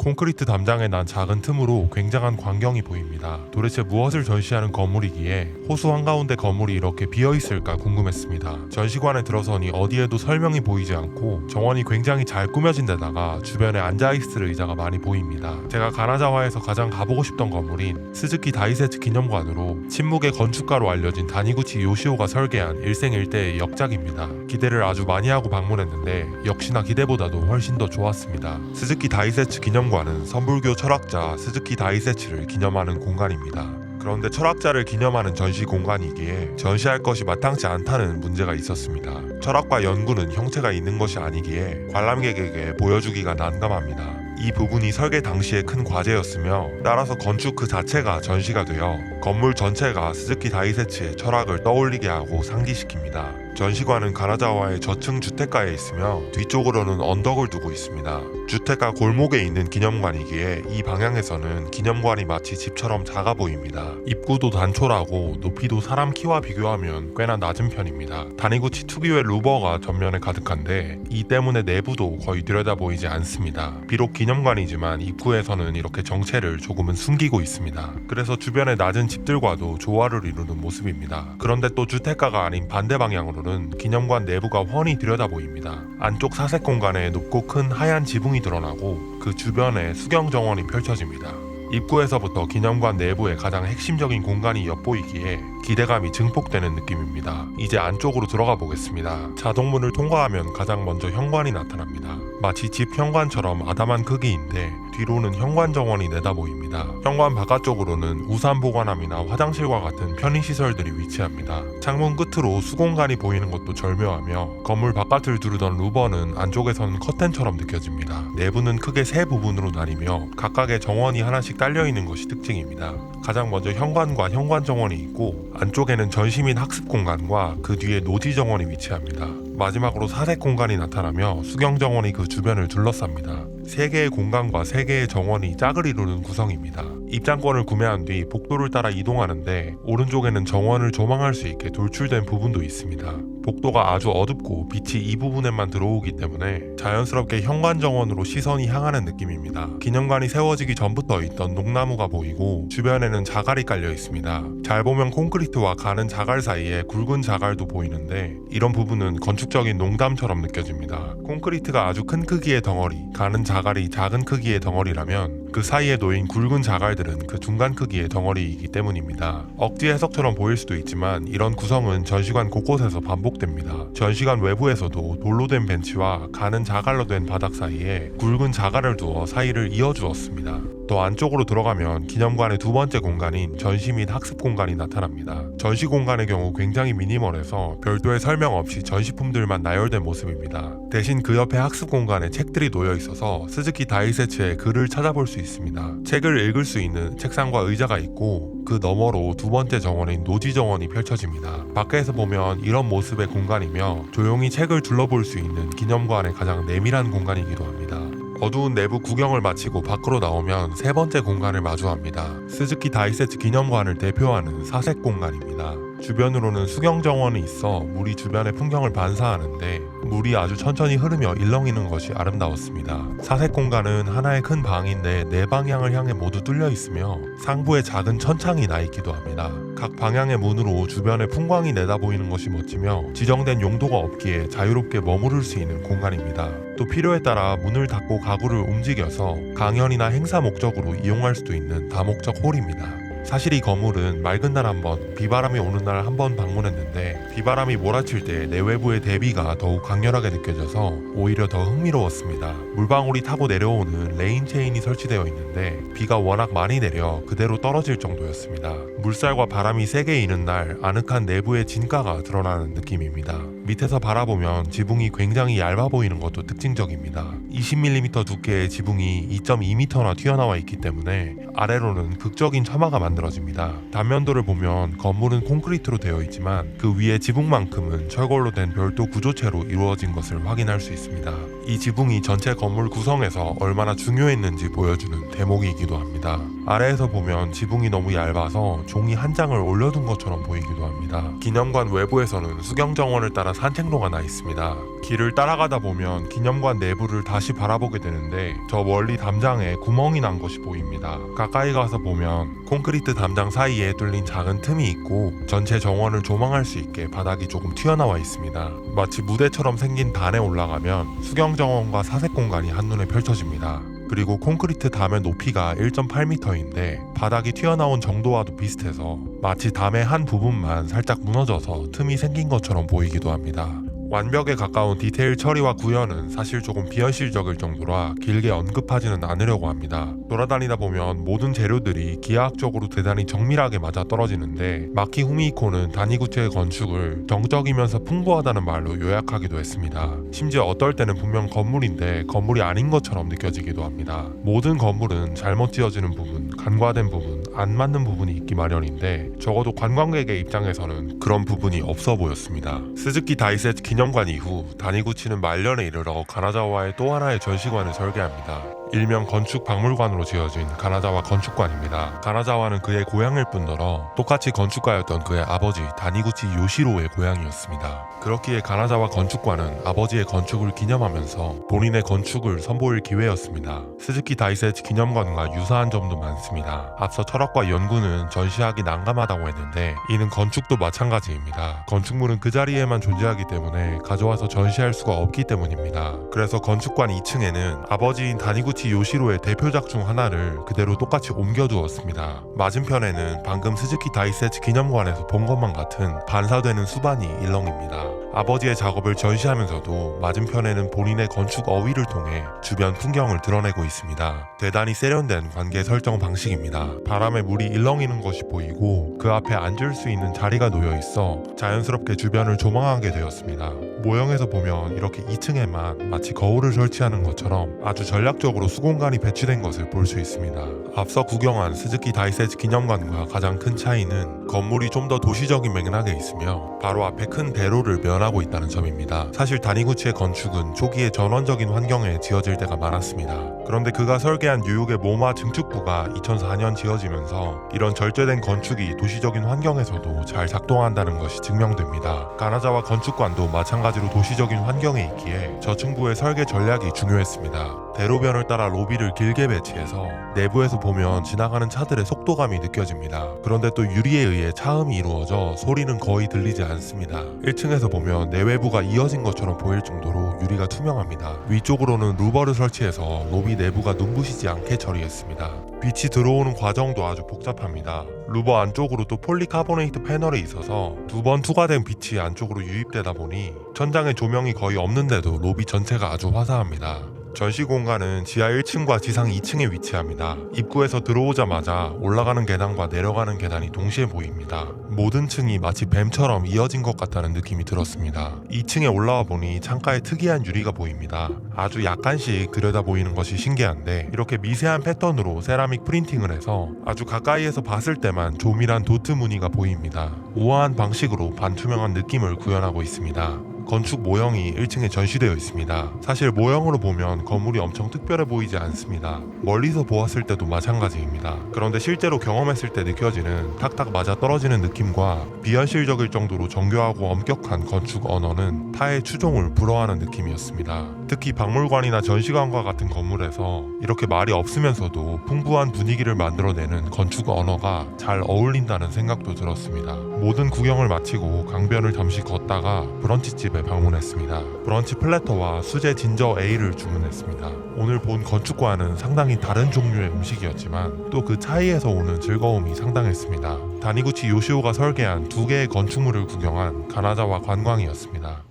콘크리트 담장에 난 작은 틈으로 굉장한 광경이 보입니다. 도대체 무엇을 전시하는 건물이기에 호수 한가운데 건물이 이렇게 비어있을까 궁금했습니다. 전시관에 들어서니 어디에도 설명이 보이지 않고 정원이 굉장히 잘 꾸며진 데다가 주변에 앉아있을 의자가 많이 보입니다. 제가 가나자와에서 가장 가보고 싶던 건물인 스즈키 다이세츠 기념관으로 침묵의 건축가로 알려진 다니구치 요시오가 설계한 일생일대의 역작입니다. 기대를 아주 많이 하고 방문했는데 역시나 기대보다도 훨씬 더 좋았습니다. 스즈키 다이세츠 기념관은 선불교 철학자 스즈키 다이세츠를 기념하는 공간입니다. 그런데 철학자를 기념하는 전시 공간이기에 전시할 것이 마땅치 않다는 문제가 있었습니다. 철학과 연구는 형체가 있는 것이 아니기에 관람객에게 보여주기가 난감합니다. 이 부분이 설계 당시에 큰 과제였으며 따라서 건축 그 자체가 전시가 되어 건물 전체가 스즈키 다이세츠의 철학을 떠올리게 하고 상기시킵니다. 전시관은 가나자와의 저층 주택가에 있으며 뒤쪽으로는 언덕을 두고 있습니다. 주택가 골목에 있는 기념관이기에 이 방향에서는 기념관이 마치 집처럼 작아 보입니다. 입구도 단촐하고 높이도 사람 키와 비교하면 꽤나 낮은 편입니다. 다니구치 특유의 루버가 전면에 가득한데 이 때문에 내부도 거의 들여다보이지 않습니다. 비록 기념관이지만 입구에서는 이렇게 정체를 조금은 숨기고 있습니다. 그래서 주변의 낮은 집들과도 조화를 이루는 모습입니다. 그런데 또 주택가가 아닌 반대 방향으로는 기념관 내부가 훤히 들여다 보입니다. 안쪽 사색 공간에 높고 큰 하얀 지붕이 드러나고 그 주변에 수경 정원이 펼쳐집니다. 입구에서부터 기념관 내부의 가장 핵심적인 공간이 엿보이기에 기대감이 증폭되는 느낌입니다. 이제 안쪽으로 들어가 보겠습니다. 자동문을 통과하면 가장 먼저 현관이 나타납니다. 마치 집 현관처럼 아담한 크기인데 뒤로는 현관 정원이 내다 보입니다. 현관 바깥쪽으로는 우산 보관함이나 화장실과 같은 편의시설들이 위치합니다. 창문 끝으로 수공간이 보이는 것도 절묘하며 건물 바깥을 두르던 루버는 안쪽에서는 커튼처럼 느껴집니다. 내부는 크게 세 부분으로 나뉘며 각각의 정원이 하나씩 딸려있는 것이 특징입니다. 가장 먼저 현관과 현관 정원이 있고 안쪽에는 전시 및 학습 공간과 그 뒤에 노지 정원이 위치합니다. 마지막으로 사색 공간이 나타나며 수경 정원이 그 주변을 둘러쌉니다. 3개의 공간과 3개의 정원이 짝을 이루는 구성입니다. 입장권을 구매한 뒤 복도를 따라 이동하는데 오른쪽에는 정원을 조망할 수 있게 돌출된 부분도 있습니다. 복도가 아주 어둡고 빛이 이 부분에만 들어오기 때문에 자연스럽게 현관 정원으로 시선이 향하는 느낌입니다. 기념관이 세워지기 전부터 있던 녹나무가 보이고 주변에는 자갈이 깔려 있습니다. 잘 보면 콘크리트와 가는 자갈 사이에 굵은 자갈도 보이는데 이런 부분은 건축적인 농담처럼 느껴집니다. 콘크리트가 아주 큰 크기의 덩어리, 가는 자갈이 작은 크기의 덩어리라면 그 사이에 놓인 굵은 자갈들은 그 중간 크기의 덩어리이기 때문입니다. 억지 해석처럼 보일 수도 있지만 이런 구성은 전시관 곳곳에서 반복됩니다. 전시관 외부에서도 돌로 된 벤치와 가는 자갈로 된 바닥 사이에 굵은 자갈을 두어 사이를 이어주었습니다. 더 안쪽으로 들어가면 기념관의 두 번째 공간인 전시 및 학습 공간이 나타납니다. 전시 공간의 경우 굉장히 미니멀해서 별도의 설명 없이 전시품들만 나열된 모습입니다. 대신 그 옆에 학습 공간에 책들이 놓여 있어서 스즈키 다이세츠의 글을 찾아볼 수 있습니다. 책을 읽을 수 있는 책상과 의자가 있고 그 너머로 두 번째 정원인 노지 정원이 펼쳐집니다. 밖에서 보면 이런 모습의 공간이며 조용히 책을 둘러볼 수 있는 기념관의 가장 내밀한 공간이기도 합니다. 어두운 내부 구경을 마치고 밖으로 나오면 세 번째 공간을 마주합니다. 스즈키 다이세츠 기념관을 대표하는 사색 공간입니다. 주변으로는 수경 정원이 있어 물이 주변의 풍경을 반사하는데 물이 아주 천천히 흐르며 일렁이는 것이 아름다웠습니다. 사색 공간은 하나의 큰 방인데 네 방향을 향해 모두 뚫려 있으며 상부에 작은 천창이 나 있기도 합니다. 각 방향의 문으로 주변의 풍광이 내다보이는 것이 멋지며 지정된 용도가 없기에 자유롭게 머무를 수 있는 공간입니다. 또 필요에 따라 문을 닫고 가구를 움직여서 강연이나 행사 목적으로 이용할 수도 있는 다목적 홀입니다. 사실 이 건물은 맑은 날 한 번, 비바람이 오는 날 한 번 방문했는데 비바람이 몰아칠 때 내외부의 대비가 더욱 강렬하게 느껴져서 오히려 더 흥미로웠습니다. 물방울이 타고 내려오는 레인 체인이 설치되어 있는데 비가 워낙 많이 내려 그대로 떨어질 정도였습니다. 물살과 바람이 세게 이는 날 아늑한 내부의 진가가 드러나는 느낌입니다. 밑에서 바라보면 지붕이 굉장히 얇아 보이는 것도 특징적입니다. 20mm 두께의 지붕이 2.2m나 튀어나와 있기 때문에 아래로는 극적인 처마가 만들어집니다. 단면도를 보면 건물은 콘크리트로 되어 있지만 그 위에 지붕만큼은 철골로 된 별도 구조체로 이루어진 것을 확인할 수 있습니다. 이 지붕이 전체 건물 구성에서 얼마나 중요했는지 보여주는 대목이기도 합니다. 아래에서 보면 지붕이 너무 얇아서 종이 한 장을 올려둔 것처럼 보이기도 합니다. 기념관 외부에서는 수경정원을 따라 산책로가 나 있습니다. 길을 따라가다 보면 기념관 내부를 다시 바라보게 되는데 저 멀리 담장에 구멍이 난 것이 보입니다. 가까이 가서 보면 콘크리트 담장 사이에 뚫린 작은 틈이 있고 전체 정원을 조망할 수 있게 바닥이 조금 튀어나와 있습니다. 마치 무대처럼 생긴 단에 올라가면 수경정원과 사색 공간이 한눈에 펼쳐집니다. 그리고 콘크리트 담의 높이가 1.8m인데 바닥이 튀어나온 정도와도 비슷해서 마치 담의 한 부분만 살짝 무너져서 틈이 생긴 것처럼 보이기도 합니다. 완벽에 가까운 디테일 처리와 구현은 사실 조금 비현실적일 정도라 길게 언급하지는 않으려고 합니다. 돌아다니다 보면 모든 재료들이 기하학적으로 대단히 정밀하게 맞아 떨어지는데 마키 후미히코는 다니구치의 건축을 정적이면서 풍부하다는 말로 요약하기도 했습니다. 심지어 어떨 때는 분명 건물인데 건물이 아닌 것처럼 느껴지기도 합니다. 모든 건물은 잘못 지어지는 부분, 간과된 부분, 안 맞는 부분이 있기 마련인데 적어도 관광객의 입장에서는 그런 부분이 없어 보였습니다. 스즈키 다이세츠 기념관 이후 다니구치는 말년에 이르러 가나자와의 또 하나의 전시관을 설계합니다. 일명 건축 박물관으로 지어진 가나자와 건축관입니다. 가나자와는 그의 고향일 뿐더러 똑같이 건축가였던 그의 아버지 다니구치 요시로의 고향이었습니다. 그렇기에 가나자와 건축관은 아버지의 건축을 기념하면서 본인의 건축을 선보일 기회였습니다. 스즈키 다이세츠 기념관과 유사한 점도 많습니다. 앞서 철학과 연구는 전시하기 난감하다고 했는데 이는 건축도 마찬가지입니다. 건축물은 그 자리에만 존재하기 때문에 가져와서 전시할 수가 없기 때문입니다. 그래서 건축관 2층에는 아버지인 다니구치 요시로의 대표작 중 하나를 그대로 똑같이 옮겨두었습니다. 맞은편에는 방금 스즈키 다이세츠 기념관에서 본 것만 같은 반사되는 수반이 일렁입니다. 아버지의 작업을 전시하면서도 맞은편에는 본인의 건축 어휘를 통해 주변 풍경을 드러내고 있습니다. 대단히 세련된 관계 설정 방식입니다. 바람에 물이 일렁이는 것이 보이고 그 앞에 앉을 수 있는 자리가 놓여 있어 자연스럽게 주변을 조망하게 되었습니다. 모형에서 보면 이렇게 2층에만 마치 거울을 설치하는 것처럼 아주 전략적으로 수공간이 배치된 것을 볼 수 있습니다. 앞서 구경한 스즈키 다이세츠 기념관과 가장 큰 차이는 건물이 좀 더 도시적인 맥락에 있으며 바로 앞에 큰 대로를 면하고 있다는 점입니다. 사실 다니구치의 건축은 초기에 전원적인 환경에 지어질 때가 많았습니다. 그런데 그가 설계한 뉴욕의 모마 증축부가 2004년 지어지면서 이런 절제된 건축이 도시적인 환경에서도 잘 작동한다는 것이 증명됩니다. 가나자와 건축관도 마찬가지로 도시적인 환경에 있기에 저층부의 설계 전략이 중요했습니다. 대로변을 따라 로비를 길게 배치해서 내부에서 보면 지나가는 차들의 속도감이 느껴집니다. 그런데 또 유리에 의해 차음이 이루어져 소리는 거의 들리지 않습니다. 1층에서 보면 내외부가 이어진 것처럼 보일 정도로 유리가 투명합니다. 위쪽으로는 루버를 설치해서 로비 내부가 눈부시지 않게 처리했습니다. 빛이 들어오는 과정도 아주 복잡합니다. 루버 안쪽으로 또 폴리카보네이트 패널이 있어서 두 번 투과된 빛이 안쪽으로 유입되다 보니 천장에 조명이 거의 없는데도 로비 전체가 아주 화사합니다. 전시 공간은 지하 1층과 지상 2층에 위치합니다. 입구에서 들어오자마자 올라가는 계단과 내려가는 계단이 동시에 보입니다. 모든 층이 마치 뱀처럼 이어진 것 같다는 느낌이 들었습니다. 2층에 올라와 보니 창가에 특이한 유리가 보입니다. 아주 약간씩 들여다 보이는 것이 신기한데 이렇게 미세한 패턴으로 세라믹 프린팅을 해서 아주 가까이에서 봤을 때만 조밀한 도트 무늬가 보입니다. 우아한 방식으로 반투명한 느낌을 구현하고 있습니다. 건축 모형이 1층에 전시되어 있습니다. 사실 모형으로 보면 건물이 엄청 특별해 보이지 않습니다. 멀리서 보았을 때도 마찬가지입니다. 그런데 실제로 경험했을 때 느껴지는 탁탁 맞아 떨어지는 느낌과 비현실적일 정도로 정교하고 엄격한 건축 언어는 타의 추종을 불허하는 느낌이었습니다. 특히 박물관이나 전시관과 같은 건물에서 이렇게 말이 없으면서도 풍부한 분위기를 만들어내는 건축 언어가 잘 어울린다는 생각도 들었습니다. 모든 구경을 마치고 강변을 잠시 걷다가 브런치집에 방문했습니다. 브런치 플래터와 수제 진저 에일을 주문했습니다. 오늘 본 건축과는 상당히 다른 종류의 음식이었지만 또 그 차이에서 오는 즐거움이 상당했습니다. 다니구치 요시오가 설계한 2개의 건축물을 구경한 가나자와 관광이었습니다.